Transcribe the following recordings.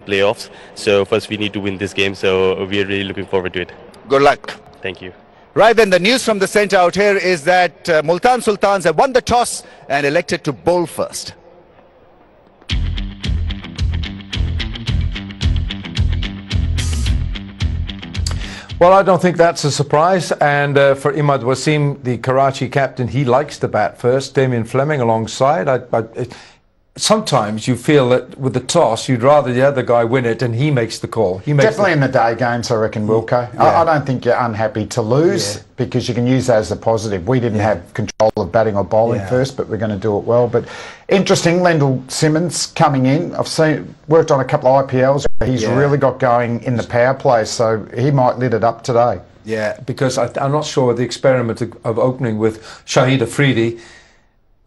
playoffs. So first we need to win this game. So we are really looking forward to it. Good luck. Thank you. Right then, the news from the centre out here is that Multan Sultans have won the toss and elected to bowl first. Well, I don't think that's a surprise. And for Imad Wasim, the Karachi captain, he likes to bat first. Damien Fleming alongside. Sometimes you feel that with the toss, you'd rather the other guy win it and he makes the call. Definitely in the day games, I reckon, Wilco. Yeah. I don't think you're unhappy to lose because you can use that as a positive. We didn't have control of batting or bowling first, but we're going to do it well. But interesting, Lendl Simmons coming in. I've worked on a couple of IPLs. He's really got going in the power play, so he might lit it up today. Yeah, because I'm not sure the experiment of opening with Shahid Afridi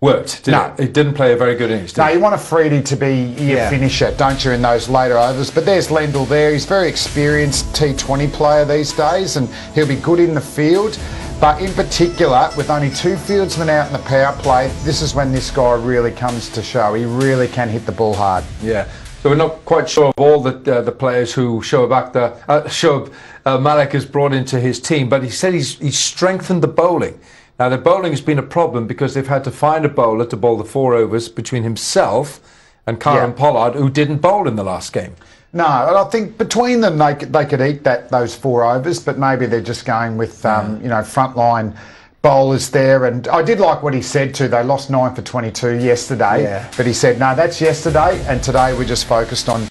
worked, did it? It didn't play a very good innings, did you want a Freedy to be your finisher, don't you, in those later overs? But there's Lendl there. He's a very experienced T20 player these days, and he'll be good in the field. But in particular, with only 2 fieldsmen out in the power play, this is when this guy really comes to show. He really can hit the ball hard. Yeah. So we're not quite sure of all the players who Shoaib Malik has brought into his team, but he said he's strengthened the bowling. Now, the bowling has been a problem because they've had to find a bowler to bowl the 4 overs between himself and Karen Pollard, who didn't bowl in the last game. No, I think between them they could eat those 4 overs, but maybe they're just going with frontline bowlers there. And I did like what he said too. They lost 9 for 22 yesterday, but he said, no, that's yesterday, and today we're just focused on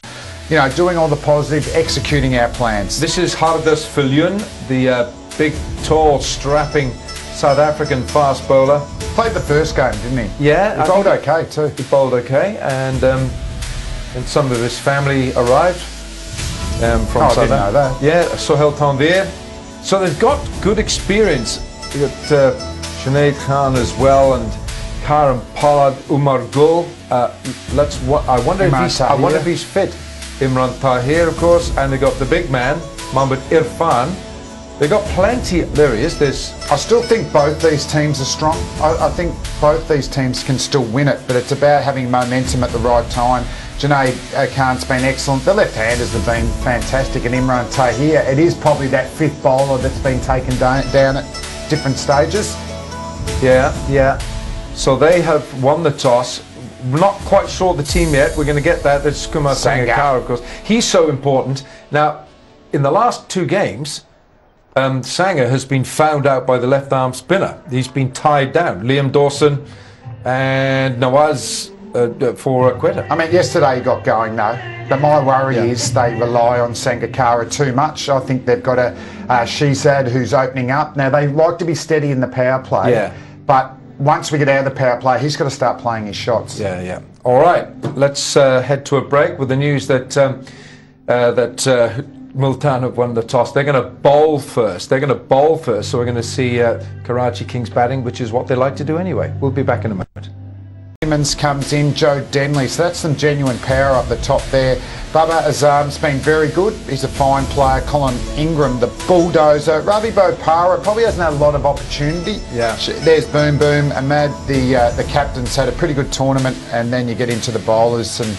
doing all the positives, executing our plans. This is Hardas Filyun, the big, tall, strapping South African fast bowler. Played the first game, didn't he? Yeah. He bowled okay too. He bowled okay, and some of his family arrived from I didn't know that. Yeah, Sohail Tanvir. So they've got good experience. You've got Sinead Khan as well, and Karen Pollard, Umar Gul. I wonder if he's fit. Imran Tahir, of course, and they got the big man, Mohammad Irfan. They got plenty. There he is. I still think both these teams are strong. I think both these teams can still win it, but it's about having momentum at the right time. Junaid Khan's been excellent. The left-handers have been fantastic, and Imran Tahir, it is probably that 5th bowler that's been taken down at different stages. Yeah. So they have won the toss. Not quite sure the team yet. We're going to get that. There's Kumar Sangakkara, of course. He's so important. Now, in the last 2 games, Sanger has been found out by the left-arm spinner. He's been tied down. Liam Dawson and Nawaz for a quitter. I mean, yesterday he got going though. But my worry is they rely on Sangakkara too much. I think they've got a Shehzad who's opening up. Now, they like to be steady in the power play. But once we get out of the power play, he's got to start playing his shots. Yeah. All right, let's head to a break with the news that Multan have won the toss. They're going to bowl first. So we're going to see Karachi Kings batting, which is what they like to do anyway. We'll be back in a moment. Simmons comes in, Joe Denley. So that's some genuine power up the top there. Baba Azam's been very good. He's a fine player. Colin Ingram, the bulldozer. Ravi Bopara probably hasn't had a lot of opportunity. There's Boom Boom. Ahmad, the captain's had a pretty good tournament, and then you get into the bowlers and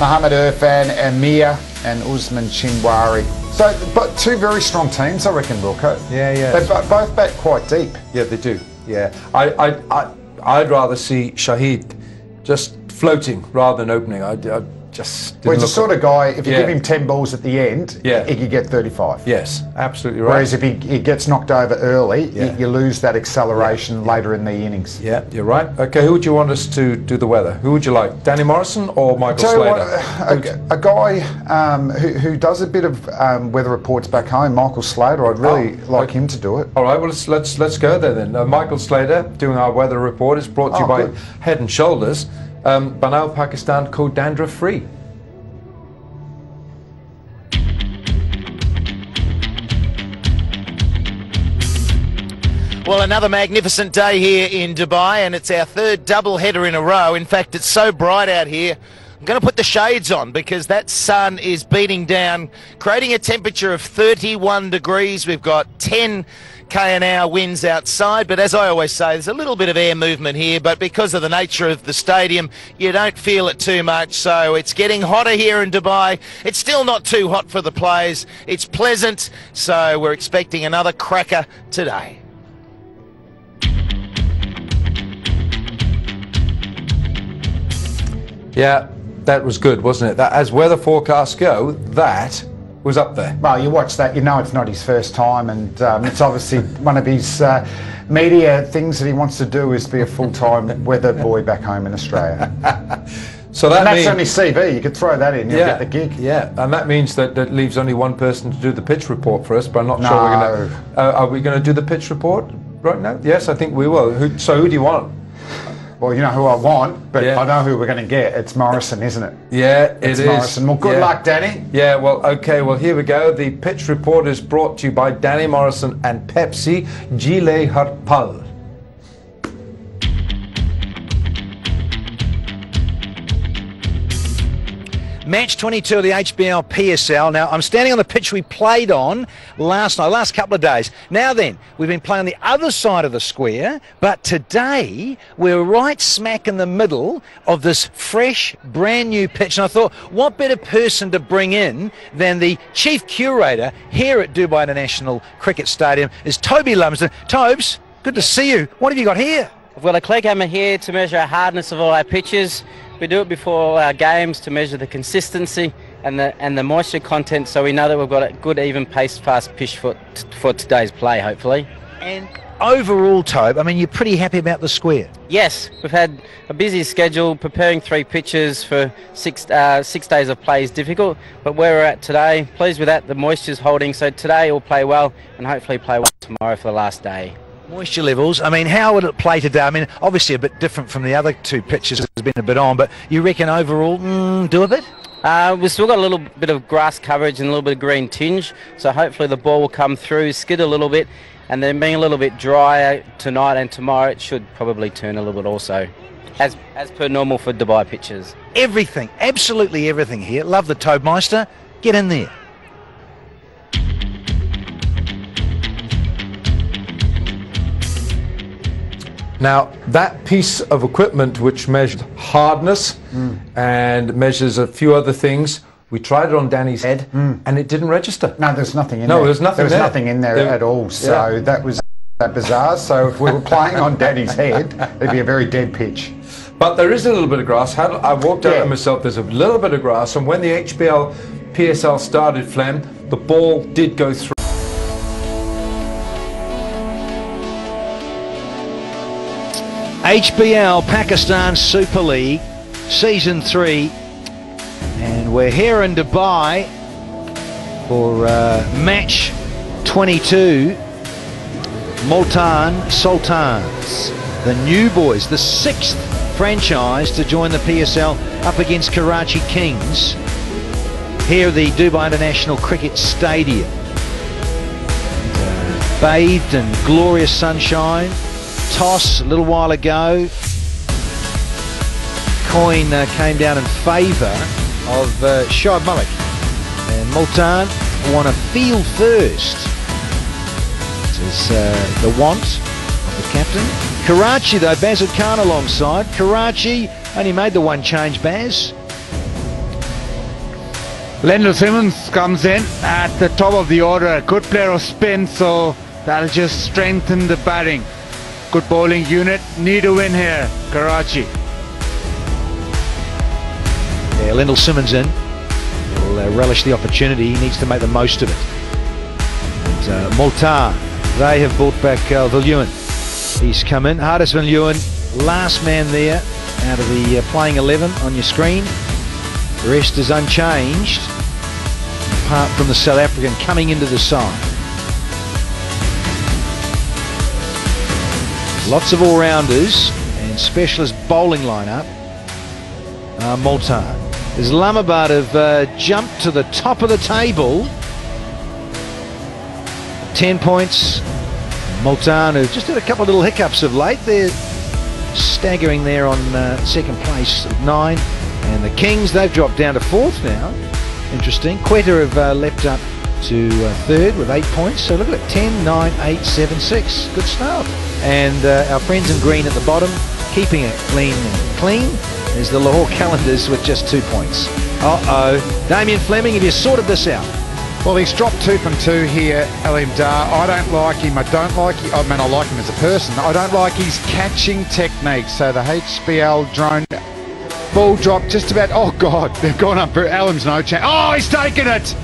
Mohammad Irfan, Amir and Usman Chinwari. So, but 2 very strong teams, I reckon, Wilco. Yeah. They both bat quite deep. Yeah, they do. Yeah. I'd rather see Shahid just floating rather than opening. Well, he's the sort of guy, if you give him 10 balls at the end, he could get 35. Yes, absolutely right. Whereas if he gets knocked over early, you lose that acceleration later in the innings. Yeah, you're right. Okay, who would you want us to do the weather? Who would you like? Danny Morrison or Michael Slater? A guy who does a bit of weather reports back home, Michael Slater. I'd really like him to do it. All right, well, let's go there then. Michael Slater doing our weather report is brought to you by Head and Shoulders. Banal Pakistan co dandruff free. Well, another magnificent day here in Dubai, and it's our 3rd double header in a row. In fact, it's so bright out here, I'm going to put the shades on because that sun is beating down, creating a temperature of 31 degrees. We've got 10 km/h winds outside, but as I always say, there's a little bit of air movement here, but because of the nature of the stadium, you don't feel it too much. So it's getting hotter here in Dubai. It's still not too hot for the players. It's pleasant, so we're expecting another cracker today. Yeah, that was good, wasn't it? That, as weather forecasts go, that was up there. Well, you watch that, you know it's not his first time, and it's obviously one of his media things that he wants to do is be a full-time weather boy back home in Australia. So that and that's means, on his CV, you could throw that in, you'll get the gig. Yeah, and that means that leaves only one person to do the pitch report for us, but I'm not sure we're going to... are we going to do the pitch report right now? Yes, I think we will. So who do you want? Well, you know who I want, but I know who we're going to get. It's Morrison, isn't it? Yeah, it's Morrison. Well, good luck, Danny. Yeah, well, okay, well, here we go. The pitch report is brought to you by Danny Morrison and Pepsi. Gile Harpal. Match 22 of the HBL PSL. Now, I'm standing on the pitch we played on last couple of days. Now then, we've been playing on the other side of the square, but today we're right smack in the middle of this fresh, brand new pitch. And I thought, what better person to bring in than the chief curator here at Dubai International Cricket Stadium is Toby Lumsden. Tobes, good to see you. What have you got here? We've got a clay hammer here to measure the hardness of all our pitches. We do it before all our games to measure the consistency and the moisture content, so we know that we've got a good, even pace, fast pitch for today's play, hopefully. And overall, Tobe, I mean, you're pretty happy about the square? Yes, we've had a busy schedule. Preparing 3 pitches for 6 days of play is difficult, but where we're at today, pleased with that. The moisture's holding, so today we'll play well and hopefully play well tomorrow for the last day. Moisture levels, I mean, how would it play today? I mean, obviously a bit different from the other 2 pitches there's been a bit on, but you reckon overall, do a bit? We've still got a little bit of grass coverage and a little bit of green tinge, so hopefully the ball will come through, skid a little bit, and then being a little bit drier tonight and tomorrow, it should probably turn a little bit also, as per normal for Dubai pitches. Everything, absolutely everything here. Love the Tobemeister. Get in there. Now, that piece of equipment which measured hardness and measures a few other things, we tried it on Danny's head and it didn't register. No, there's nothing in there. No, there's nothing there. There was nothing in there at all, so that was bizarre. So if we were playing on Danny's head, it'd be a very dead pitch. But there is a little bit of grass. I walked out there myself, there's a little bit of grass, and when the HBL PSL started, Flem, the ball did go through. HBL Pakistan Super League Season 3, and we're here in Dubai for match 22. Multan Sultans, the new boys, the 6th franchise to join the PSL, up against Karachi Kings here at the Dubai International Cricket Stadium. Bathed in glorious sunshine. Toss a little while ago. Coin came down in favour of Shoaib Malik, and Multan won a field first. This is the want of the captain. Karachi though, Bazil Khan alongside. Karachi only made the one change, Baz. Lendl Simmons comes in at the top of the order. Good player of spin, so that'll just strengthen the batting. Good bowling unit. Need a win here, Karachi. Yeah, Lendl Simmons in. He'll relish the opportunity. He needs to make the most of it. And Multan, they have brought back Villuin. He's come in. Hardis Villuin, last man there out of the playing 11 on your screen. The rest is unchanged, apart from the South African coming into the side. Lots of all-rounders and specialist bowling lineup. Multan. Islamabad have jumped to the top of the table. 10 points. Multan, who've just had a couple of little hiccups of late. They're staggering there on 2nd place at 9. And the Kings, they've dropped down to 4th now. Interesting. Quetta have leapt up to third with 8 points. So look at it, 10, 9, 8, 7, 6. Good start. And our friends in green at the bottom, keeping it clean and clean, is the Lahore Calendars with just 2 points. Uh-oh. Damien Fleming, have you sorted this out? Well, he's dropped 2 from 2 here, Alim Dar. I don't like him. I like him as a person. I don't like his catching technique. So the HBL drone ball drop just about... Oh, God, they've gone up. Alim's no chance. Oh, he's taken it.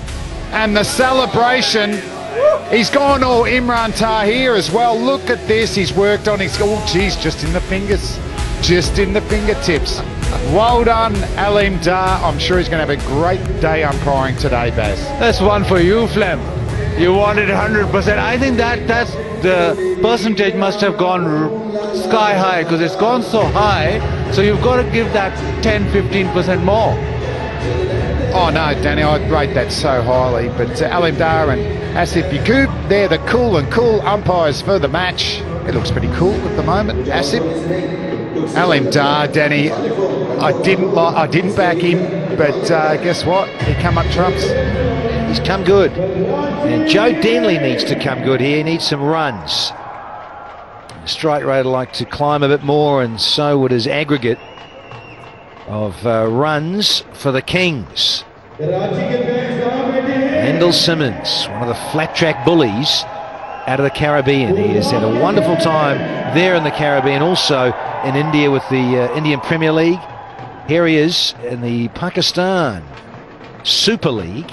And the celebration... He's gone all Imran Tahir as well. Look at this. He's worked on his... Oh, geez, just in the fingers. Just in the fingertips. Well done, Alim Dar. I'm sure he's going to have a great day umpiring today, Baz. That's one for you, Flem. You wanted 100%. I think that's the percentage must have gone sky high because it's gone so high. So you've got to give that 10-15% more. Oh no, Danny, I'd rate that so highly. But Alim Dar and Asif Yaqub, they're the cool umpires for the match. It looks pretty cool at the moment, Asif. Alim Dar, Danny, I didn't back him, but guess what? He come up trumps. He's come good. And Joe Denley needs to come good here. He needs some runs. Strike rate would like to climb a bit more, and so would his aggregate of runs for the Kings. Mendel Simmons, one of the flat track bullies out of the Caribbean. He has had a wonderful time there in the Caribbean, also in India with the Indian Premier League. Here he is in the Pakistan Super League,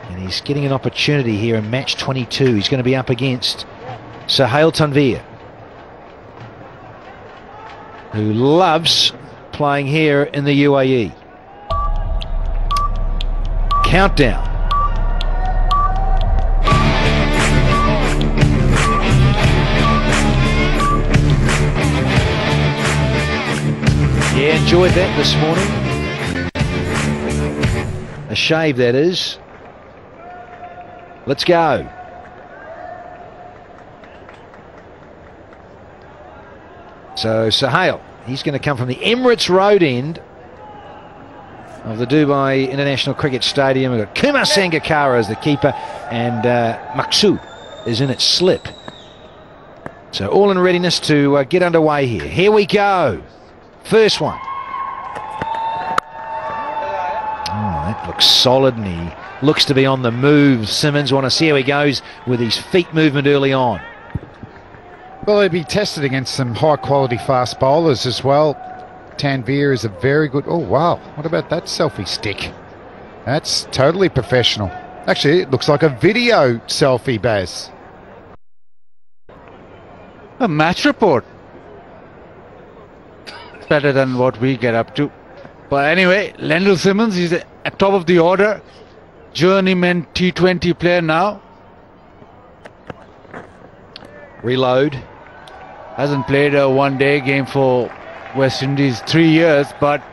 and he's getting an opportunity here in match 22. He's going to be up against Sohail Tanvir, who loves playing here in the UAE. Countdown. Yeah, enjoyed that this morning. A shave, that is. Let's go. So Sohail, he's going to come from the Emirates Road end of the Dubai International Cricket Stadium. We've got Kumar Sangakkara as the keeper, and Maqsood is in its slip. So all in readiness to get underway here. Here we go. First one. Oh, that looks solid, and he looks to be on the move. Simmons, want to see how he goes with his feet movement early on. Well, he'll be tested against some high-quality fast bowlers as well. Tanvir is a very good... Oh, wow. What about that selfie stick? That's totally professional. Actually, it looks like a video selfie, Baz. A match report. Better than what we get up to. But anyway, Mendel Simmons is at top of the order. Journeyman T20 player now. Reload. Hasn't played a one-day game for West Indies 3 years, but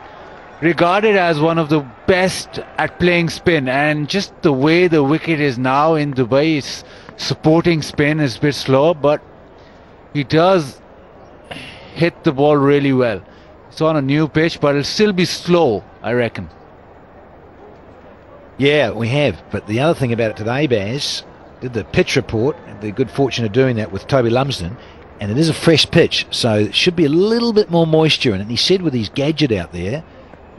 regarded as one of the best at playing spin. And just the way the wicket is now in Dubai, is supporting spin is a bit slow, but he does hit the ball really well. It's on a new pitch, but it'll still be slow, I reckon. Yeah, we have. But the other thing about it today, Baz, did the pitch report, had the good fortune of doing that with Toby Lumsden, and it is a fresh pitch, so it should be a little bit more moisture in it. And he said with his gadget out there,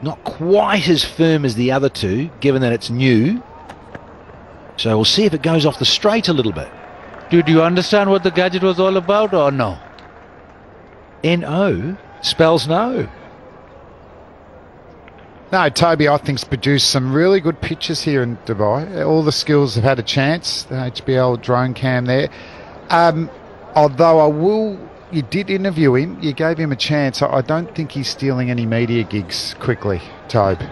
not quite as firm as the other two, given that it's new. So we'll see if it goes off the straight a little bit. Did you understand what the gadget was all about, or no? N-O spells no. No, Toby, I think, has produced some really good pitches here in Dubai. All the skills have had a chance. The HBL drone cam there. Although you did interview him, you gave him a chance. I don't think he's stealing any media gigs quickly, Toby.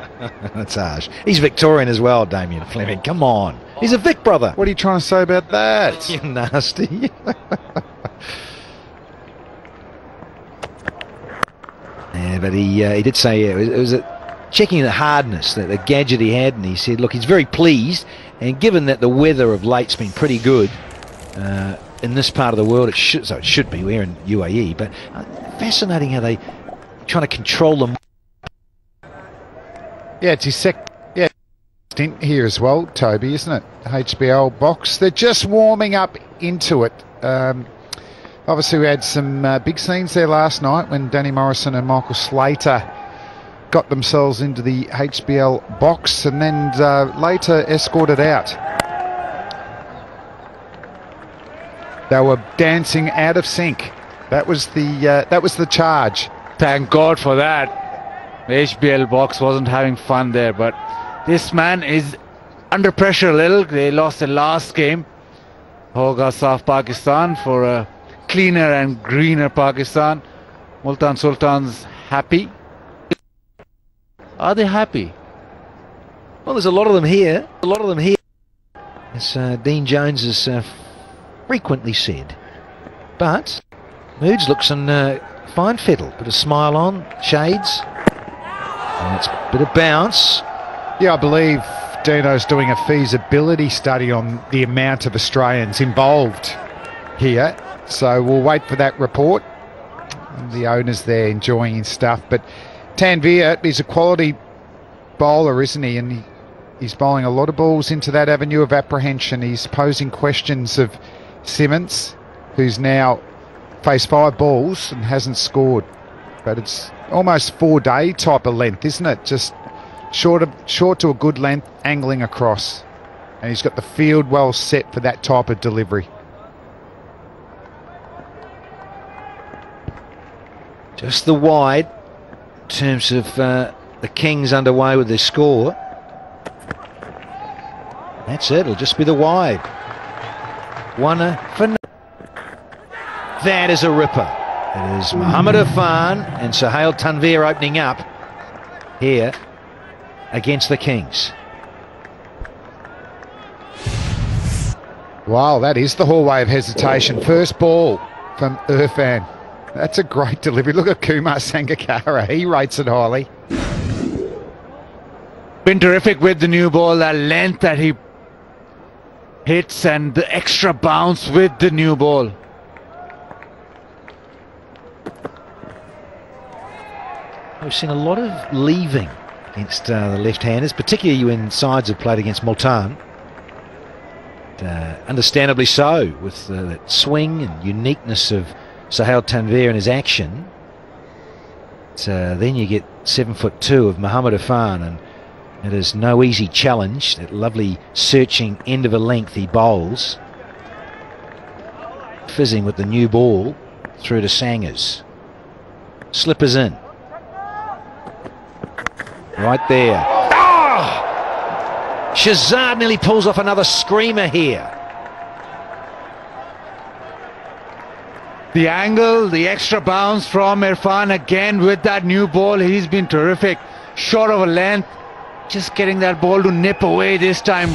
That's harsh. He's Victorian as well, Damien Fleming. Come on. He's a Vic brother. What are you trying to say about that? You nasty. Yeah, but he did say it was checking the hardness, that the gadget he had, and he said, look, he's very pleased, and given that the weather of late's been pretty good in this part of the world, it should be, we're in UAE, but fascinating how they trying to control them. Yeah, it's his stint here as well, Toby, isn't it? The HBL box. They're just warming up into it. Obviously, we had some big scenes there last night when Danny Morrison and Michael Slater got themselves into the HBL box and then later escorted out. They were dancing out of sync. That was the charge. Thank God for that. The HBL box wasn't having fun there, but this man is under pressure a little. They lost the last game. Hoga South Pakistan for a cleaner and greener Pakistan. Multan Sultans happy. Are they happy? Well, there's a lot of them here. As Dean Jones has frequently said. But Moods looks in fine fiddle. Bit of smile on, shades. And it's a bit of bounce. Yeah, I believe Dino's doing a feasibility study on the amount of Australians involved here. So we'll wait for that report. The owner's there enjoying his stuff. But Tanvir is a quality bowler, isn't he? And he's bowling a lot of balls into that avenue of apprehension. He's posing questions of Simmons, who's now faced 5 balls and hasn't scored. But it's almost 4-day type of length, isn't it? Just short to a good length, angling across. And he's got the field well set for that type of delivery. Just the wide in terms of the Kings underway with their score. That's it, it'll just be the wide. One for no. That is a ripper. It is Muhammad Irfan and Sohail Tanvir opening up here against the Kings. Wow, that is the hallway of hesitation. First ball from Irfan. That's a great delivery. Look at Kumar Sangakkara. He rates it highly. Been terrific with the new ball. That length that he hits and the extra bounce with the new ball. We've seen a lot of leaving against the left-handers, particularly when sides have played against Multan. Understandably so, with that swing and uniqueness of Sohail Tanvir and his action. Then you get 7'2" of Muhammad Irfan, and it is no easy challenge. That lovely searching end of a length he bowls. Fizzing with the new ball through to Sangers. Slippers in. Right there. Oh! Shazad nearly pulls off another screamer here. The angle, the extra bounce from Irfan again with that new ball. He's been terrific. Short of a length. Just getting that ball to nip away this time.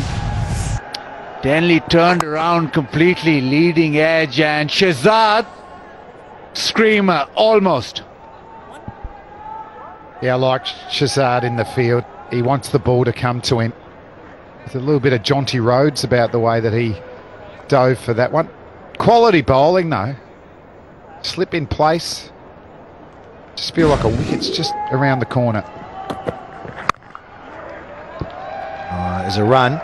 Denley turned around completely, leading edge, and Shazad, screamer, almost. Yeah, I like Shazad in the field. He wants the ball to come to him. There's a little bit of jaunty Rhodes about the way that he dove for that one. Quality bowling, though. Slip in place. Just feel like a wicket's just around the corner. There's a run.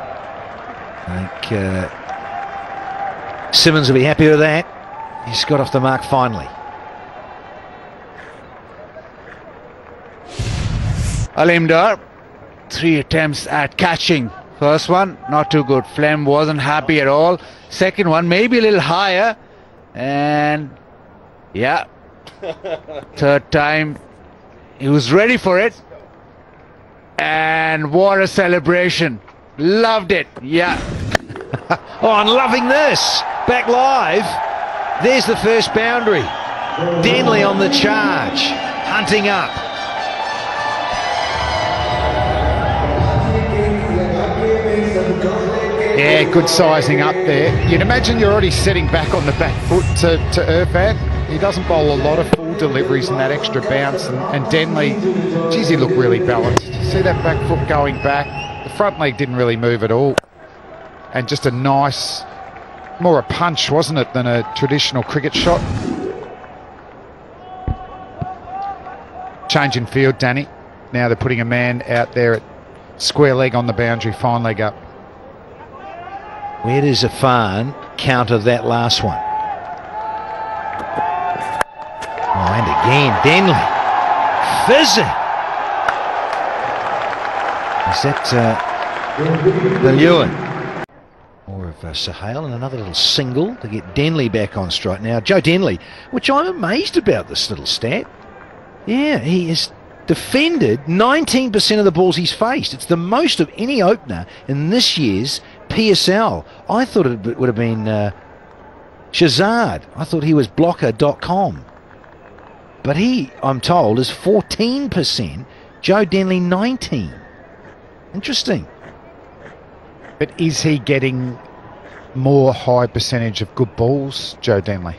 I think Simmons will be happy with that. He's got off the mark finally. Alimdar, 3 attempts at catching. First one, not too good. Flem wasn't happy at all. Second one, maybe a little higher. And yeah, third time, he was ready for it. And what a celebration. Loved it, yeah. Oh, I'm loving this. Back live. There's the first boundary. Denley on the charge. Hunting up. Yeah, good sizing up there. You'd imagine you're already setting back on the back foot to Irfan. He doesn't bowl a lot of full deliveries and that extra bounce. And Denley, geez, he looked really balanced. See that back foot going back? The front leg didn't really move at all. And just a nice, more a punch, wasn't it, than a traditional cricket shot. Change in field, Danny. Now they're putting a man out there at Square leg on the boundary, fine leg up. Where does Afan counter that last one? Oh, and again, Denley. Fizzing. Is that the Lewin? More of Sahale, and another little single to get Denley back on strike. Now, Joe Denley, which I'm amazed about this little stat. Yeah, he has defended 19% of the balls he's faced. It's the most of any opener in this year's PSL. I thought it would have been Shazad. I thought he was blocker.com. But he, I'm told, is 14%. Joe Denley, 19. Interesting. But is he getting more high percentage of good balls, Joe Denley?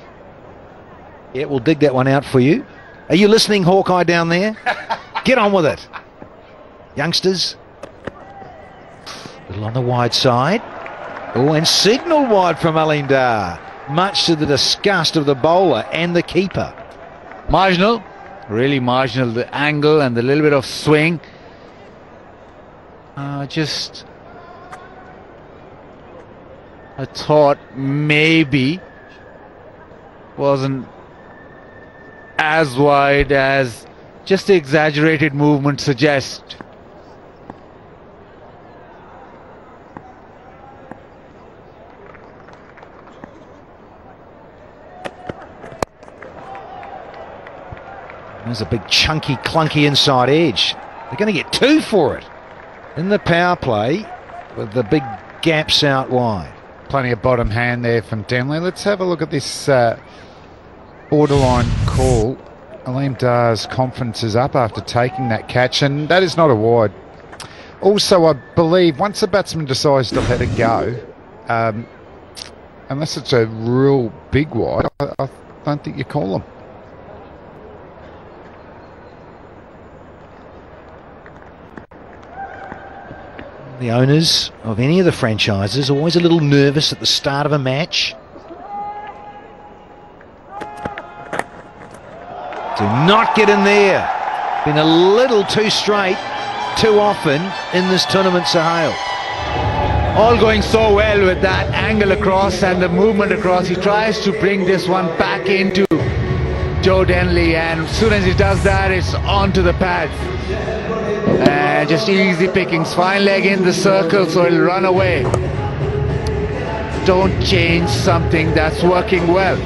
Yeah, we'll dig that one out for you. Are you listening, Hawkeye, down there? Get on with it. Youngsters. Little on the wide side. Oh, and signal wide from Alindar. Much to the disgust of the bowler and the keeper. Marginal. Really marginal. The angle and the little bit of swing. I thought maybe wasn't as wide as just the exaggerated movement suggests. There's a big chunky, clunky inside edge. They're going to get 2 for it in the power play with the big gaps out wide. Plenty of bottom hand there from Denley. Let's have a look at this borderline call. Aleem Dar's confidence is up after taking that catch, and that is not a wide. Also, I believe once the batsman decides to let it go, unless it's a real big wide, I don't think you call them. The owners of any of the franchises are always a little nervous at the start of a match. Do not get in there. Been a little too straight too often in this tournament, Sahale. All going so well with that angle across and the movement across. He tries to bring this one back into Joe Denley, and as soon as he does that, it's onto the pads. And just easy pickings, fine leg in the circle so it'll run away. Don't change something that's working well.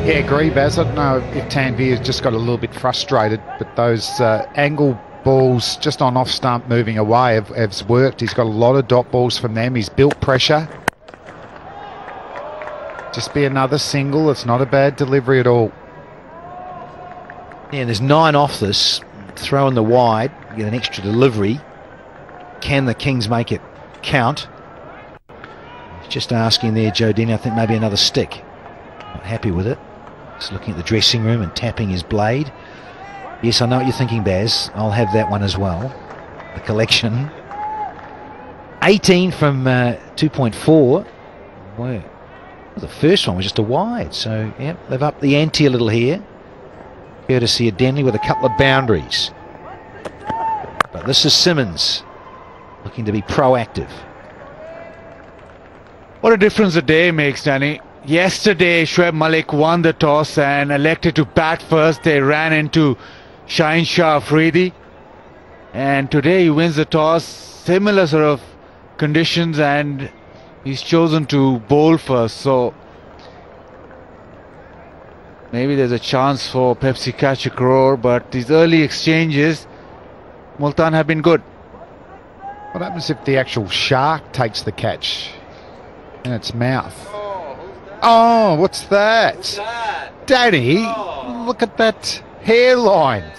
Yeah, agree, Baz. I don't know if Tanveer has just got a little bit frustrated, but those angle balls just on off stump moving away have worked. He's got a lot of dot balls from them. He's built pressure. Just be another single. It's not a bad delivery at all. Yeah, there's 9 off this. Throw in the wide, get an extra delivery. Can the Kings make it count? Just asking there, Joe Denley, I think maybe another stick. Not happy with it. Just looking at the dressing room and tapping his blade. Yes, I know what you're thinking, Baz. I'll have that one as well. The collection. 18 from 2.4. Well, the first one was just a wide. So, yeah, they've upped the ante a little here. Courtesy of Denley with a couple of boundaries. But this is Simmons looking to be proactive. What a difference a day makes, Danny. Yesterday, Shoaib Malik won the toss and elected to bat first. They ran into Shaheen Shah Afridi. And today he wins the toss. Similar sort of conditions, and he's chosen to bowl first. So maybe there's a chance for Pepsi catch a crore, but these early exchanges, Multan have been good. What happens if the actual shark takes the catch in its mouth? Oh, what's that? What's that? Danny, look at that hairline.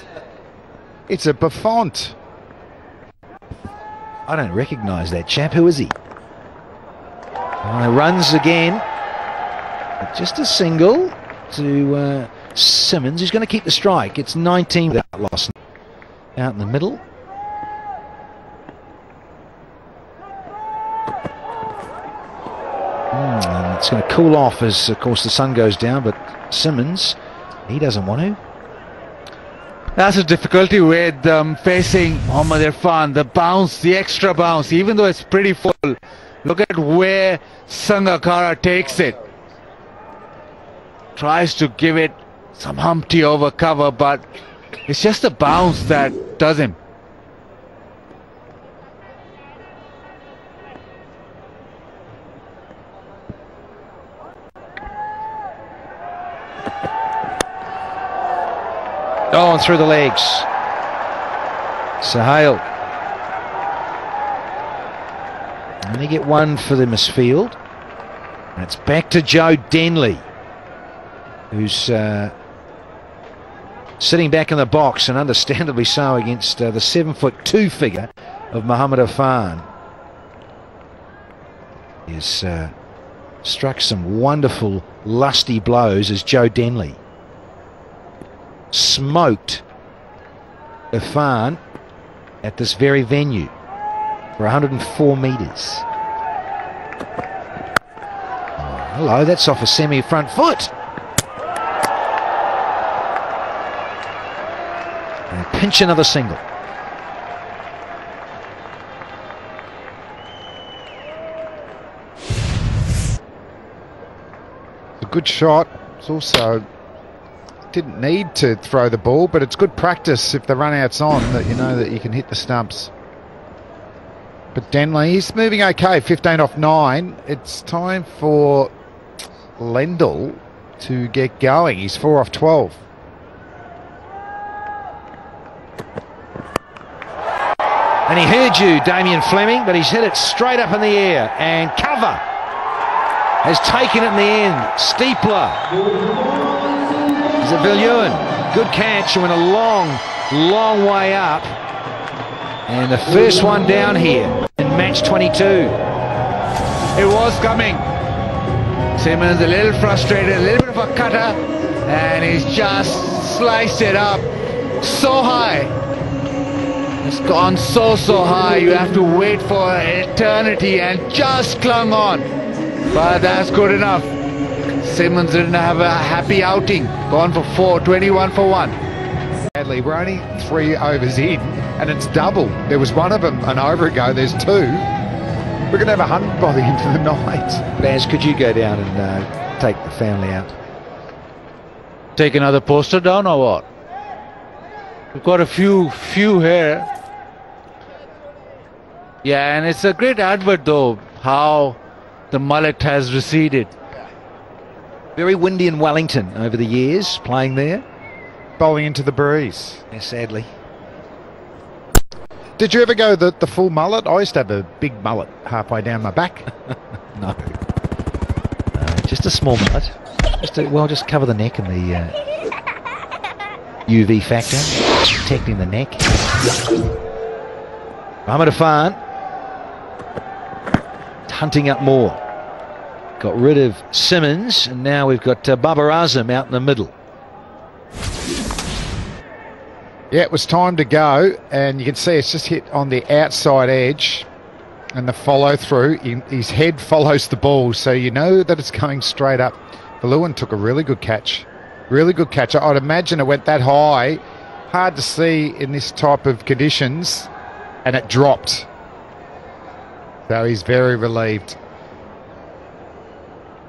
It's a Buffont. I don't recognise that chap. Who is he? Runs again. But just a single to Simmons, who's going to keep the strike. It's 19 without loss. Out in the middle. And it's going to cool off as, of course, the sun goes down. But Simmons, he doesn't want to. That's a difficulty with facing Mohammad Irfan. The bounce, the extra bounce, even though it's pretty full. Look at where Sangakkara takes it. Tries to give it some Humpty over cover, but it's just the bounce that does him. Oh, and through the legs. Sohail. And they get one for the misfield. And it's back to Joe Denley, who's sitting back in the box, and understandably so, against the 7'2" figure of Mohammad Irfan. He's struck some wonderful lusty blows as Joe Denley smoked Irfan at this very venue for 104 metres. Oh, hello, that's off a semi-front foot. And pinch another single. A good shot. It's also didn't need to throw the ball, but it's good practice if the run out's on, that you know that you can hit the stumps. But Denley, he's moving okay, 15 off 9. It's time for Lendl to get going. He's 4 off 12. And he heard you, Damien Fleming, but he's hit it straight up in the air, and cover has taken it in the end. Steepler. Is it Viljoen? Good catch, and went a long, long way up. And the first one down here in match 22. It was coming. Simmons a little frustrated, a little bit of a cutter, and he's just sliced it up so high. It's gone so high, you have to wait for eternity, and just clung on. But that's good enough. Simmons didn't have a happy outing. Gone for 4, 21 for 1. Sadly, we're only 3 overs in, and it's double. There was one of them an over ago, there's 2. We're going to have 100 by the end of the night. Baz, could you go down and take the family out? Take another poster down or what? We've got a few here. Yeah, and it's a great advert though, how the mullet has receded. Very windy in Wellington over the years, playing there. Bowling into the breeze. Yeah, sadly. Did you ever go the full mullet? I used to have a big mullet halfway down my back. No. Just a small mullet. Just cover the neck and the UV factor, protecting the neck. Mohammad Irfan hunting up more. Got rid of Simmons, and now we've got Babar Azam out in the middle. Yeah, it was time to go, and you can see it's just hit on the outside edge, and the follow through. His head follows the ball, so you know that it's going straight up. Viljoen took a really good catch. Really good catch. I'd imagine it went that high. Hard to see in this type of conditions, and it dropped. So he's very relieved.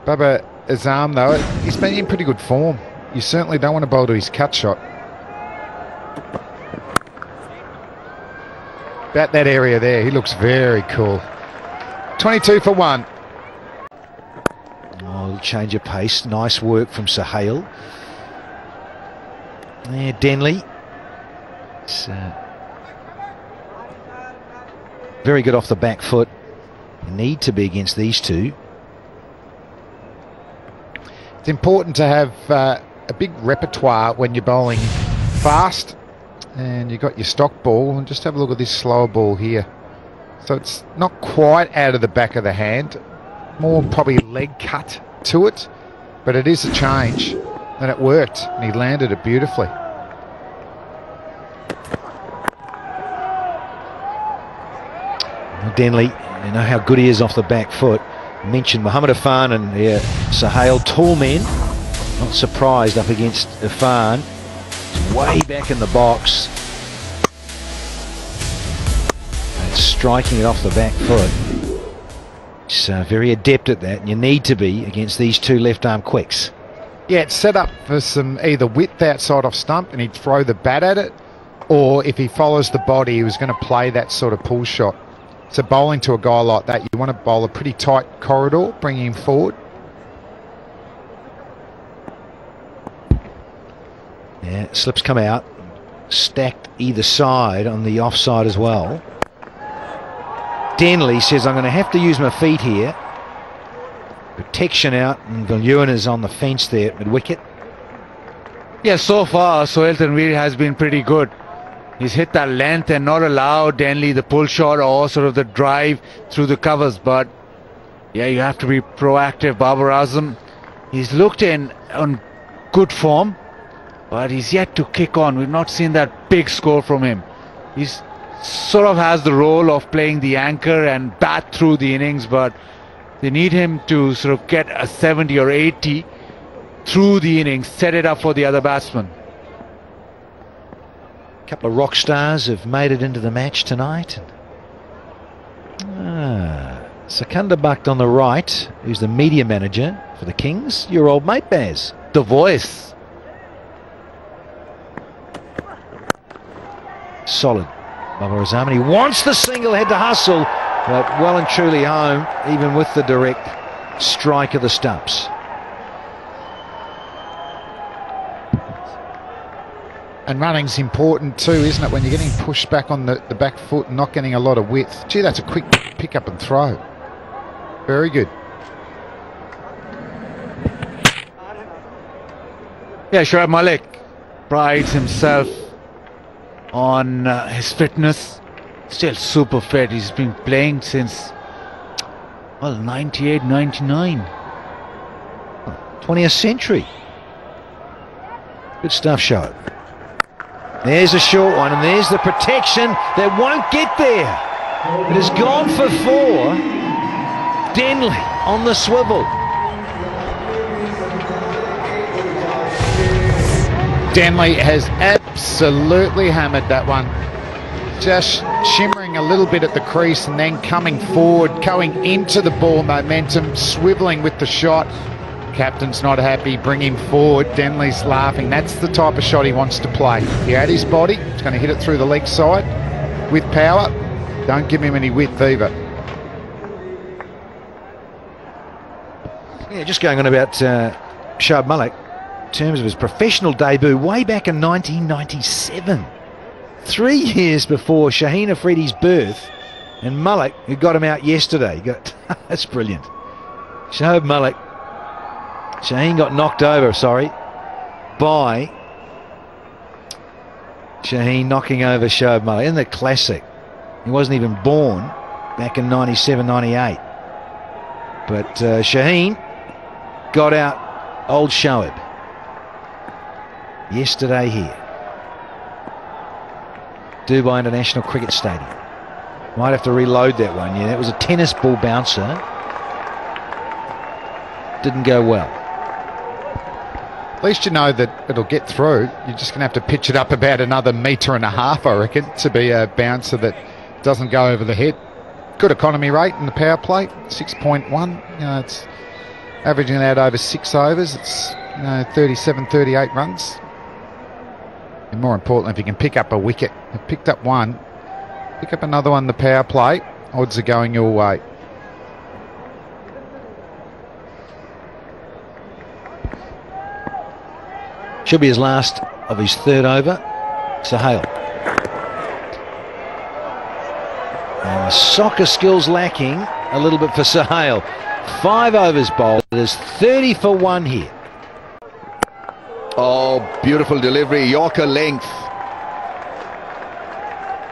Babar Azam, though, he's been in pretty good form. You certainly don't want to bowl to his cut shot. About that area there, he looks very cool. 22 for 1. Oh, change of pace. Nice work from Sohail. Yeah, Denley. It's, very good off the back foot. You need to be against these two. It's important to have a big repertoire when you're bowling fast, and you've got your stock ball, and just have a look at this slower ball here. So it's not quite out of the back of the hand, more probably leg cut to it, but it is a change, and it worked, and he landed it beautifully. Denley, you know how good he is off the back foot. Mentioned Mohammad Irfan and Sohail, tall men. Not surprised up against Irfan. way back in the box. And striking it off the back foot. He's very adept at that, and you need to be against these two left-arm quicks. Yeah, it's set up for some either width outside off stump and he'd throw the bat at it, or if he follows the body, he was going to play that sort of pull shot. So bowling to a guy like that, you want to bowl a pretty tight corridor, bring him forward. Yeah, slips come out, stacked either side on the offside as well. Denley says, I'm going to have to use my feet here. Protection out, and Villuin is on the fence there at mid-wicket. Yeah, so far, Sohail Tanvir has been pretty good. He's hit that length and not allowed Denley the pull shot or sort of the drive through the covers. But, yeah, you have to be proactive. Babar Azam, he's looked in on good form, but he's yet to kick on. We've not seen that big score from him. He's sort of has the role of playing the anchor and bat through the innings, but they need him to sort of get a 70 or 80 through the innings, set it up for the other batsman. A couple of rock stars have made it into the match tonight. Secunda Bhatt on the right, who's the media manager for the Kings. Your old mate, Baz. The voice. Solid. Babar Azam, and he wants the single, had to hustle, but well and truly home, even with the direct strike of the stumps. And running's important too, isn't it? When you're getting pushed back on the back foot and not getting a lot of width. Gee, that's a quick pick up and throw. Very good. Yeah, Shoaib Malik prides himself on his fitness. Still super fit. He's been playing since, well, 98, 99. 20th century. Good stuff, Shoaib. There's a short one, and there's the protection that won't get there. It has gone for 4. Denley on the swivel. Denley has absolutely hammered that one. Just shimmering a little bit at the crease and then coming forward, going into the ball momentum, swivelling with the shot. Captain's not happy, bring him forward. Denley's laughing. That's the type of shot he wants to play. He had his body, he's going to hit it through the leg side with power. Don't give him any width either. Yeah, just going on about Shoaib Malik in terms of his professional debut way back in 1997. 3 years before Shaheen Afridi's birth, and Malik, who got him out yesterday, that's brilliant. Shoaib Malik, Shaheen got knocked over, by Shaheen knocking over Shoaib Malik. Isn't that classic? He wasn't even born back in 97, 98. But Shaheen got out old Shoaib yesterday here. Dubai International Cricket Stadium. Might have to reload that one. Yeah, that was a tennis ball bouncer. Didn't go well. At least you know that it'll get through. You're just going to have to pitch it up about another 1.5 metres, I reckon, to be a bouncer that doesn't go over the head. Good economy rate in the power play, 6.1. You know, it's averaging out over 6 overs. It's 37, 38 runs. And more importantly, if you can pick up a wicket, you've picked up one, pick up another one in the power play, odds are going your way. Should be his last of his 3rd over. Sohail. And the soccer skills lacking a little bit for Sohail. 5 overs bowled. It is 30 for 1 here. Oh, beautiful delivery, Yorker length.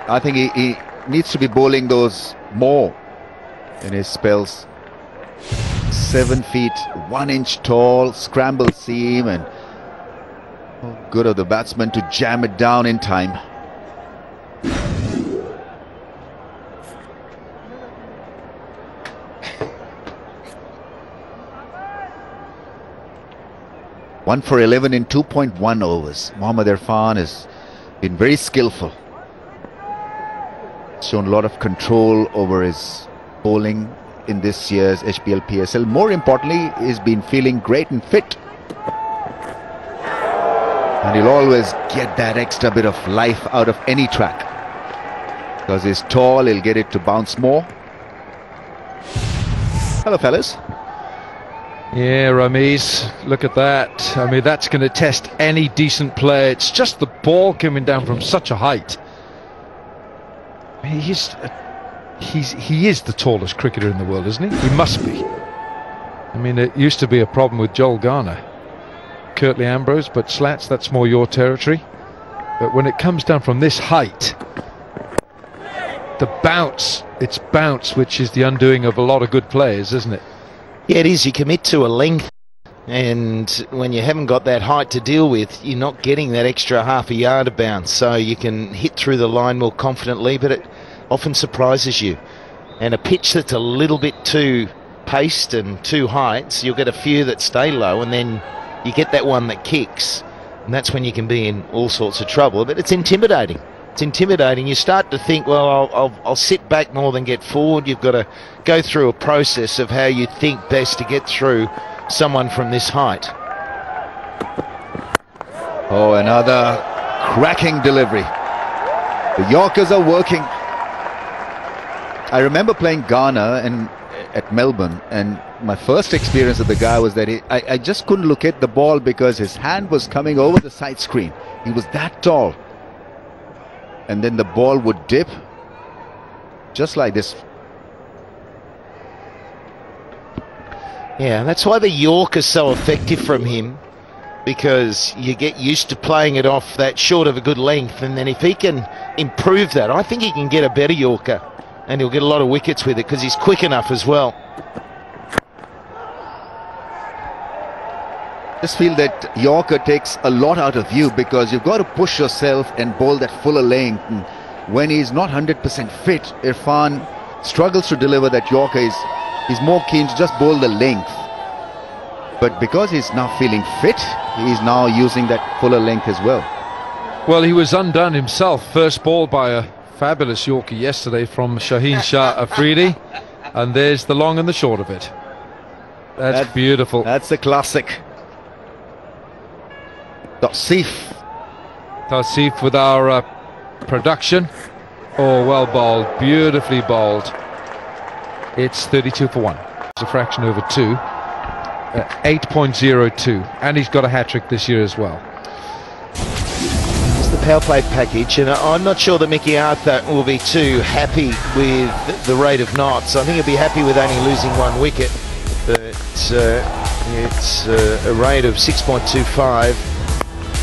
I think he needs to be bowling those more in his spells. 7 feet, 1 inch tall, scramble seam, and good of the batsman to jam it down in time. 1 for 11 in 2.1 overs. Mohammad Irfan has been very skillful. Shown a lot of control over his bowling in this year's HBL PSL. More importantly, he's been feeling great and fit. And he'll always get that extra bit of life out of any track. Because he's tall, he'll get it to bounce more. Hello, fellas. Yeah, Ramiz, look at that. I mean, that's going to test any decent player. It's just the ball coming down from such a height. I mean, he is the tallest cricketer in the world, isn't he? He must be. I mean, it used to be a problem with Joel Garner, Curtly Ambrose, but Slats, that's more your territory. But when it comes down from this height, the bounce, it's bounce which is the undoing of a lot of good players, isn't it? Yeah, it is. You commit to a length, and when you haven't got that height to deal with, you're not getting that extra half a yard of bounce, so you can hit through the line more confidently, but it often surprises you. And a pitch that's a little bit too paced and too heights, you'll get a few that stay low, and then you get that one that kicks, and that's when you can be in all sorts of trouble. But it's intimidating. It's intimidating. You start to think, well, I'll sit back more than get forward. You've got to go through a process of how you think best to get through someone from this height. Oh, another cracking delivery. The Yorkers are working. I remember playing Ghana at Melbourne, and my first experience with the guy was that I just couldn't look at the ball because his hand was coming over the side screen. He was that tall. And then the ball would dip just like this. Yeah, that's why the York is so effective from him, because you get used to playing it off that short of a good length, and then if he can improve that, I think he can get a better Yorker, and he'll get a lot of wickets with it because he's quick enough as well. I just feel that Yorker takes a lot out of you because you've got to push yourself and bowl that fuller length. And when he's not 100% fit, Irfan struggles to deliver that Yorker. He's more keen to just bowl the length. But because he's now feeling fit, he's now using that fuller length as well. Well, he was undone himself. First ball by a fabulous Yorker yesterday from Shaheen Shah Afridi. And there's the long and the short of it. That's beautiful. That's a classic. Tausif with our production. Oh, well bowled, beautifully bowled. It's 32 for 1. It's a fraction over 2. 8.02, and he's got a hat-trick this year as well. It's the power play package, and I'm not sure that Mickey Arthur will be too happy with the rate of knots. I think he'll be happy with only losing 1 wicket, but it's a rate of 6.25.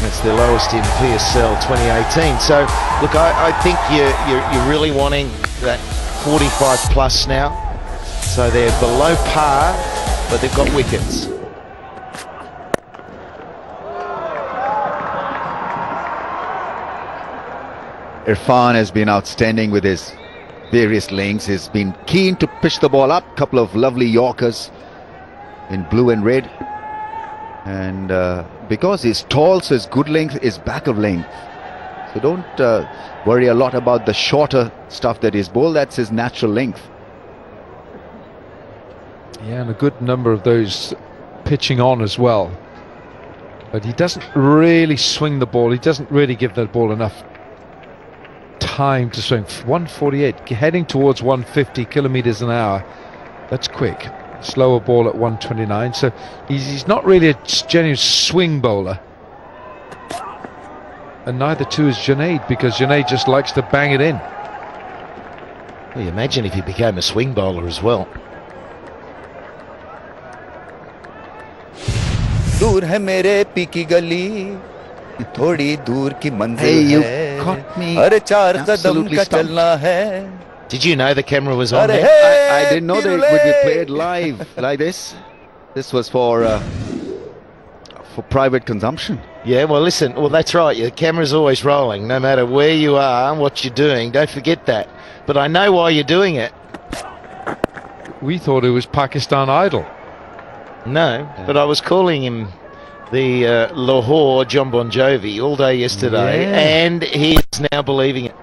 That's their lowest in PSL 2018. So, look, I think you're really wanting that 45 plus now. So they're below par, but they've got wickets. Irfan has been outstanding with his various lengths. He's been keen to pitch the ball up. Couple of lovely Yorkers in blue and red. And because he's tall, so his good length is back of length. So don't worry a lot about the shorter stuff that he's bowled. That's his natural length. Yeah, and a good number of those pitching on as well. But he doesn't really swing the ball. He doesn't really give that ball enough time to swing. 148, heading towards 150 kilometers an hour. That's quick. Slower ball at 129. So he's not really a genuine swing bowler. And neither too is Junaid, because Junaid just likes to bang it in. Well, you imagine if he became a swing bowler as well. दूर है मेरे P की गली थोड़ी दूर की मंजिल है अरे 4 कदम का चलना है. Did you know the camera was on there? I didn't know that it would be played live like this. This was for private consumption. Yeah, well, listen, well, that's right. The camera's always rolling, no matter where you are and what you're doing. Don't forget that. But I know why you're doing it. We thought it was Pakistan Idol. No, but I was calling him the Lahore John Bon Jovi all day yesterday, and he's now believing it.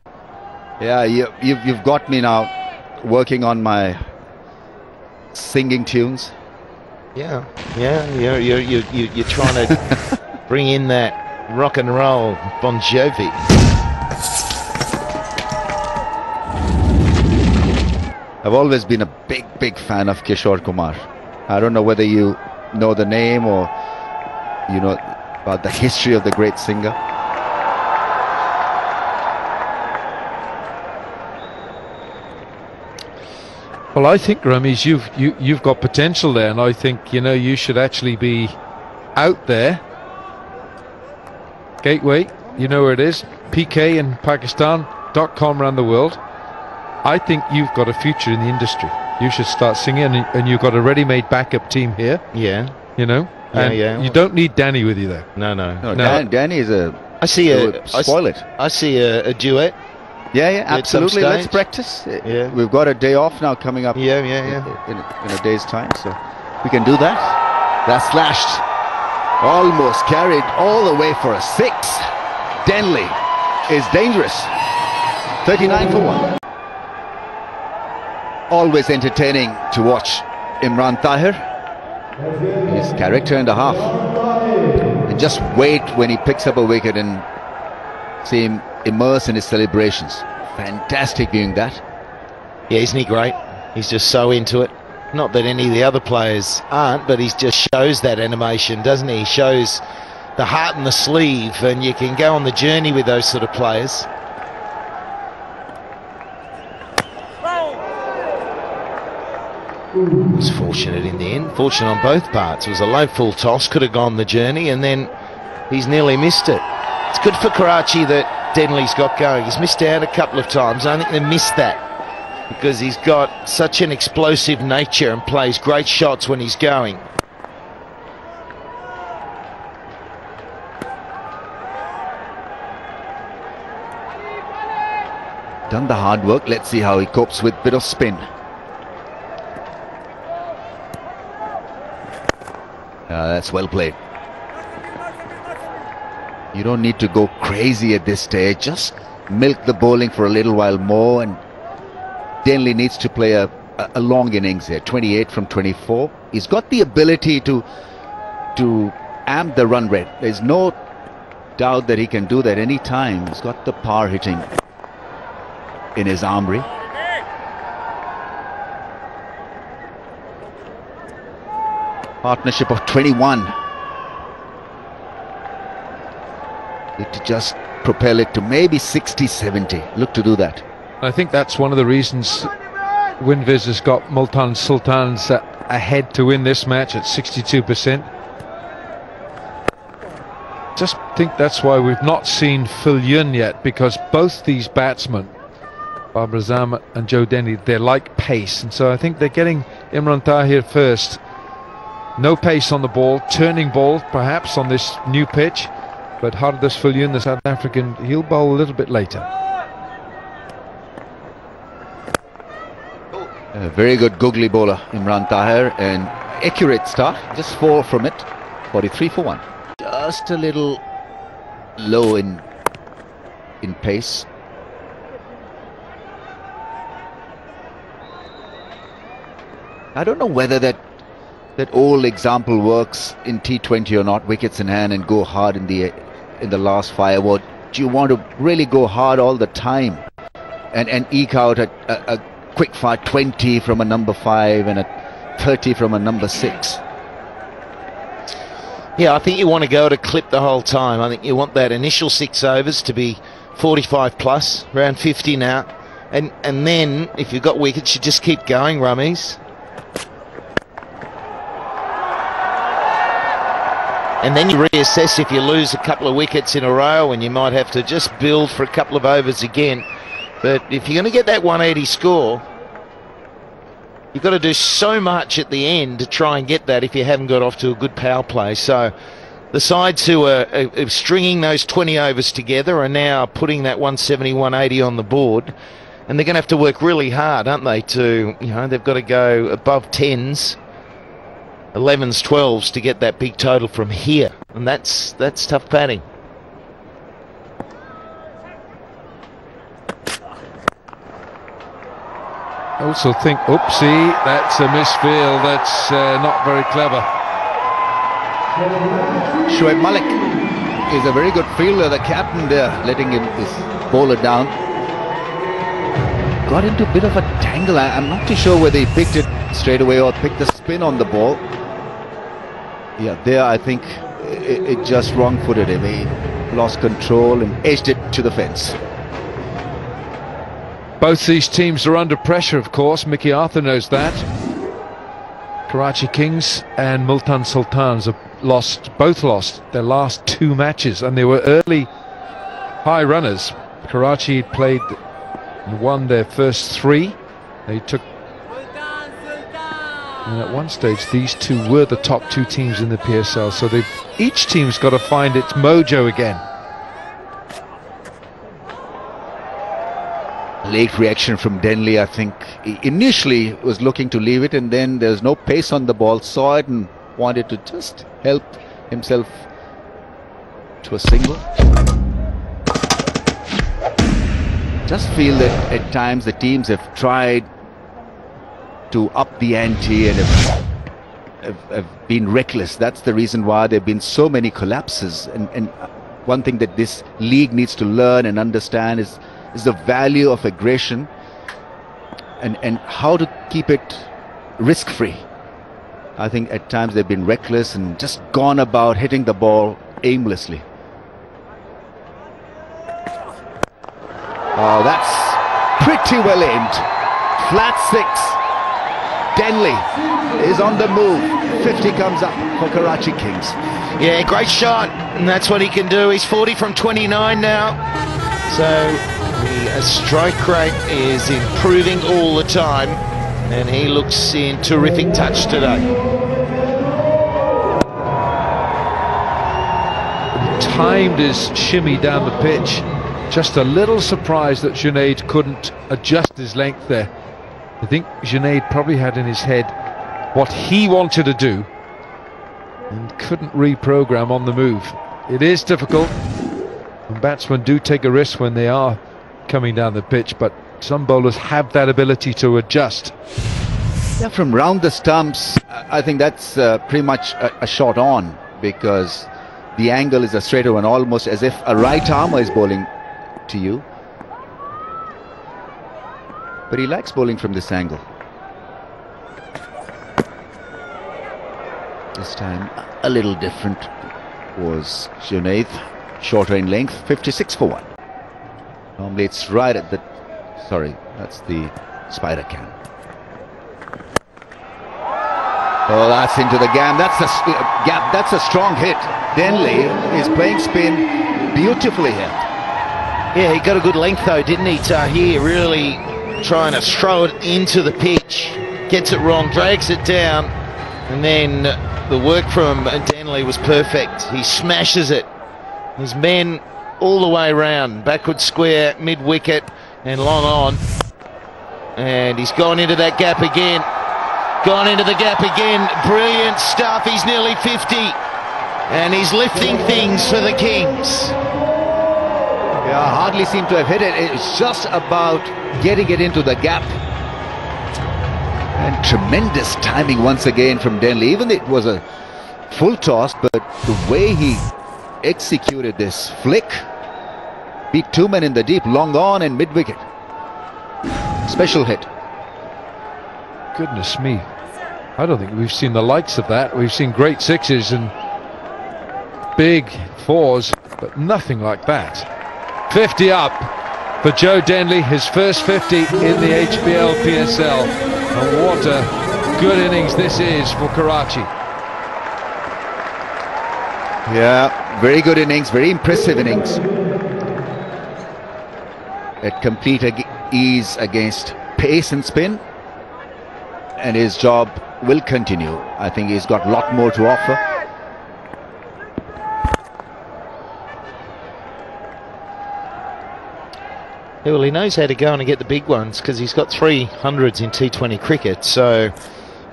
Yeah, you've got me now working on my singing tunes. Yeah, you're trying to bring in that rock and roll Bon Jovi. I've always been a big fan of Kishore Kumar. I don't know whether you know the name or you know about the history of the great singer. Well, I think, Ramesh, you've got potential there, and I think, you know, you should actually be out there. Gateway, you know where it is. PK in Pakistan.com around the world. I think you've got a future in the industry. You should start singing, and you've got a ready-made backup team here. Yeah. You know? And you don't need Danny with you there. No. Danny is a... I see spoil it. I see a duet. Yeah, absolutely. Let's practice. Yeah. We've got a day off now coming up. Yeah. In a day's time, so we can do that. That's slashed. Almost carried all the way for a 6. Denley is dangerous. 39 for 1. Always entertaining to watch Imran Tahir. His character and a half. And just wait when he picks up a wicket and see him immerse in his celebrations. Fantastic doing that. Yeah, isn't he great? He's just so into it. Not that any of the other players aren't, but he just shows that animation, doesn't he? He shows the heart in the sleeve, and you can go on the journey with those sort of players. It was fortunate in the end. Fortunate on both parts. It was a low full toss, could have gone the journey, and then he's nearly missed it. It's good for Karachi that Denley's got going. He's missed out a couple of times. I think they missed that because he's got such an explosive nature and plays great shots when he's going. Done the hard work. Let's see how he copes with bit of spin. That's well played. You don't need to go crazy at this stage. Just milk the bowling for a little while more, and Denley needs to play a long innings here. 28 from 24. He's got the ability to amp the run rate. There's no doubt that he can do that any time. He's got the power hitting in his armory. Partnership of 21. Need to just propel it to maybe 60, 70. Look to do that. I think that's one of the reasons Winviz has got Multan Sultans ahead to win this match at 62%. Just think that's why we've not seen Phil Yun yet, because both these batsmen, Babar Azam and Joe Denley, they like pace, and so I think they're getting Imran Tahir first. No pace on the ball, turning ball perhaps on this new pitch, but Hardas Fulyun, the South African, he'll bowl a little bit later. A very good googly bowler, Imran Tahir, and accurate start, just 4 from it, 43 for 1. Just a little low in pace. I don't know whether that old example works in T20 or not, wickets in hand and go hard in the last 5, or do you want to really go hard all the time and eke out a quick fire 20 from a number 5 and a 30 from a number 6? Yeah, I think you want to go at a clip the whole time. I think you want that initial 6 overs to be 45 plus, around 50 now, and then if you've got wickets, you just keep going, Rummies. And then you reassess if you lose a couple of wickets in a row, and you might have to just build for a couple of overs again. But if you're going to get that 180 score, you've got to do so much at the end to try and get that if you haven't got off to a good power play. So the sides who are stringing those 20 overs together are now putting that 170, 180 on the board. And they're going to have to work really hard, aren't they, to, you know, they've got to go above 10s. 11s, 12s to get that big total from here. And that's tough batting. I also think, oopsie, that's a misfield. That's not very clever. Shoaib Malik is a very good fielder. The captain there, letting his bowler down. Got into a bit of a tangle. I'm not too sure whether he picked it straight away or picked the spin on the ball. Yeah, there I think it just wrong-footed him. He lost control and edged it to the fence. Both these teams are under pressure, of course. Mickey Arthur knows that. Karachi Kings and Multan Sultans have both lost their last 2 matches, and they were early high runners. Karachi played and won their first 3. They took, and at one stage these two were the top 2 teams in the PSL, so each team's got to find its mojo again. Late reaction from Denley. I think he initially was looking to leave it, and then there's no pace on the ball, saw it and wanted to just help himself to a single. Just feel that at times the teams have tried to up the ante and have been reckless. That's the reason why there have been so many collapses. And one thing that this league needs to learn and understand is the value of aggression and how to keep it risk-free. I think at times they've been reckless and just gone about hitting the ball aimlessly. Oh, that's pretty well aimed. Flat 6. Denley is on the move. 50 comes up for Karachi Kings. Yeah, great shot, and that's what he can do. He's 40 from 29 now. So the strike rate is improving all the time, and he looks in terrific touch today. Timed his shimmy down the pitch. Just a little surprised that Junaid couldn't adjust his length there. I think Junaid probably had in his head what he wanted to do and couldn't reprogram on the move. It is difficult, and batsmen do take a risk when they are coming down the pitch, but some bowlers have that ability to adjust. Yeah, from round the stumps, I think that's pretty much a shot on, because the angle is a straighter one, almost as if a right armer is bowling to you. But he likes bowling from this angle. This time a little different was Junaid, shorter in length, 56 for 1. Normally it's right at the, sorry, that's the spider cam. Oh, that's into the gap. That's a strong hit. Denley is playing spin beautifully here. Yeah, he got a good length though, didn't he, Tahir? Really trying to throw it into the pitch. Gets it wrong, drags it down, and then the work from Denley was perfect. He smashes it. His men all the way round, backward square, mid-wicket, and long on. And he's gone into that gap again. Gone into the gap again. Brilliant stuff. He's nearly 50. And he's lifting things for the Kings. Yeah, hardly seemed to have hit it. It's just about getting it into the gap. And tremendous timing once again from Denley. Even it was a full toss, but the way he executed this flick, beat 2 men in the deep, long on and mid-wicket. Special hit. Goodness me, I don't think we've seen the likes of that. We've seen great 6s and big 4s, but nothing like that. 50 up for Joe Denley, his first 50 in the HBL PSL. And what a good innings this is for Karachi. Yeah, very good innings, very impressive innings. At complete ease against pace and spin. And his job will continue. I think he's got a lot more to offer. Yeah, well, he knows how to go and get the big ones because he's got 300s in T20 cricket. So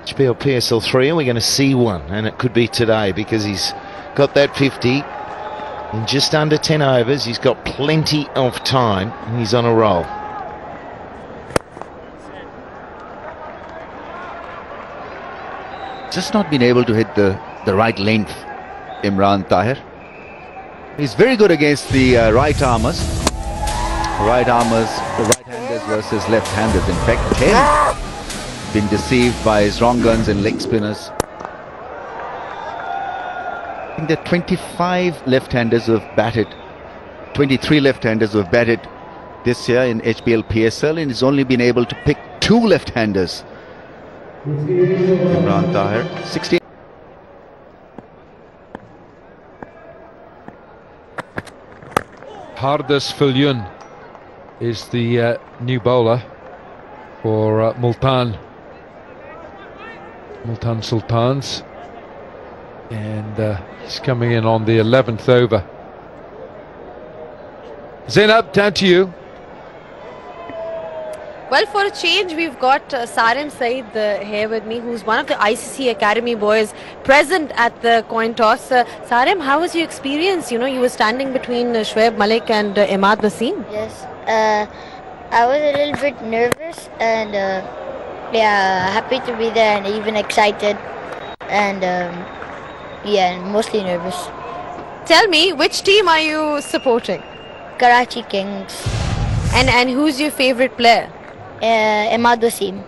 HBL PSL 3, and we're going to see one, and it could be today because he's got that 50 in just under 10 overs. He's got plenty of time and he's on a roll. Just not been able to hit the right length, Imran Tahir. He's very good against the right-armers. The right-handers versus left-handers. In fact, 10 been deceived by his wrong guns and leg spinners. I think there are 25 left-handers who have batted, 23 left-handers who have batted this year in HBL PSL, and he's only been able to pick 2 left-handers. Imran Tahir, 16. Hardus Filyun is the new bowler for Multan Sultans, and he's coming in on the 11th over. Zainab, down to you. Well, for a change, we've got Sarem Saeed here with me, who's one of the ICC Academy boys present at the coin toss. Sarem, how was your experience? You know, you were standing between Shoaib Malik and Imad Wasim. Yes, I was a little bit nervous and yeah, happy to be there and even excited and yeah, mostly nervous. Tell me, which team are you supporting? Karachi Kings. And who's your favorite player? Imad Wasim.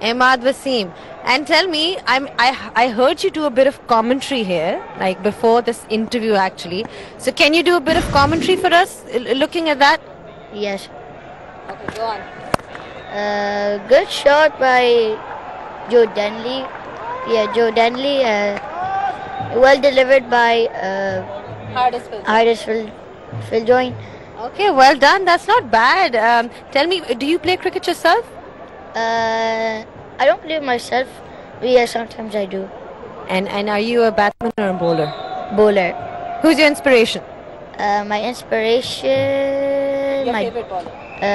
Imad Wasim. And tell me, I heard you do a bit of commentary here, like before this interview actually. So can you do a bit of commentary for us, looking at that? Yes. Okay, go on. Good shot by Joe Denley. Yeah, Joe Denley. Well delivered by Hardis Filjoin. Okay, well done. That's not bad. Tell me, do you play cricket yourself? I don't play myself. But yeah, sometimes I do. And are you a batsman or a bowler? Bowler. Who's your inspiration? My inspiration. Your favorite bowler?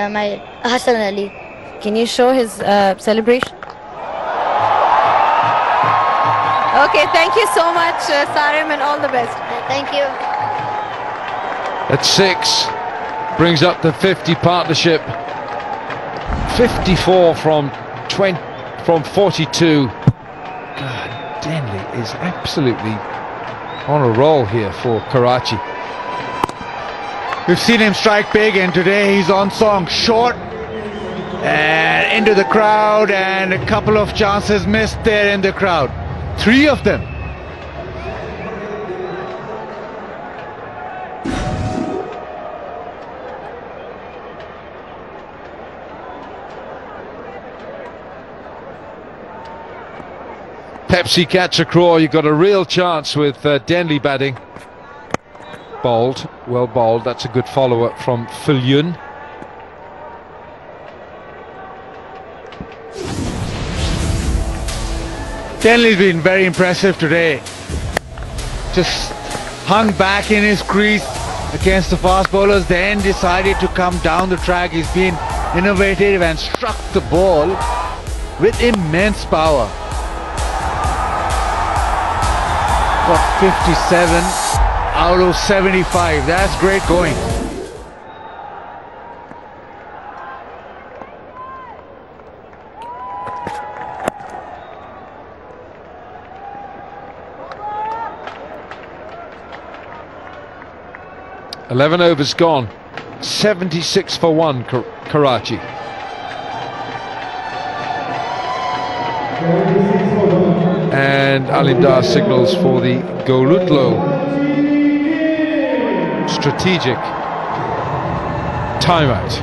My Hassan Ali. Can you show his celebration? Okay, thank you so much, Sarem, and all the best. Thank you. At 6, brings up the 50 partnership. 54 from 42. God, Denley is absolutely on a roll here for Karachi. We've seen him strike big, and today he's on song, short and into the crowd, and a couple of chances missed there in the crowd. 3 of them. Pepsi catch a craw. You've got a real chance with Denley batting. Bowled, well bowled. That's a good follow-up from Filyun. Denley's been very impressive today. Just hung back in his crease against the fast bowlers, then decided to come down the track. He's been innovative and struck the ball with immense power. Got 57 out of 75. That's great going. Eleven overs gone. 76 for 1, Karachi. And Alimdar signals for the Golutlo strategic timeout.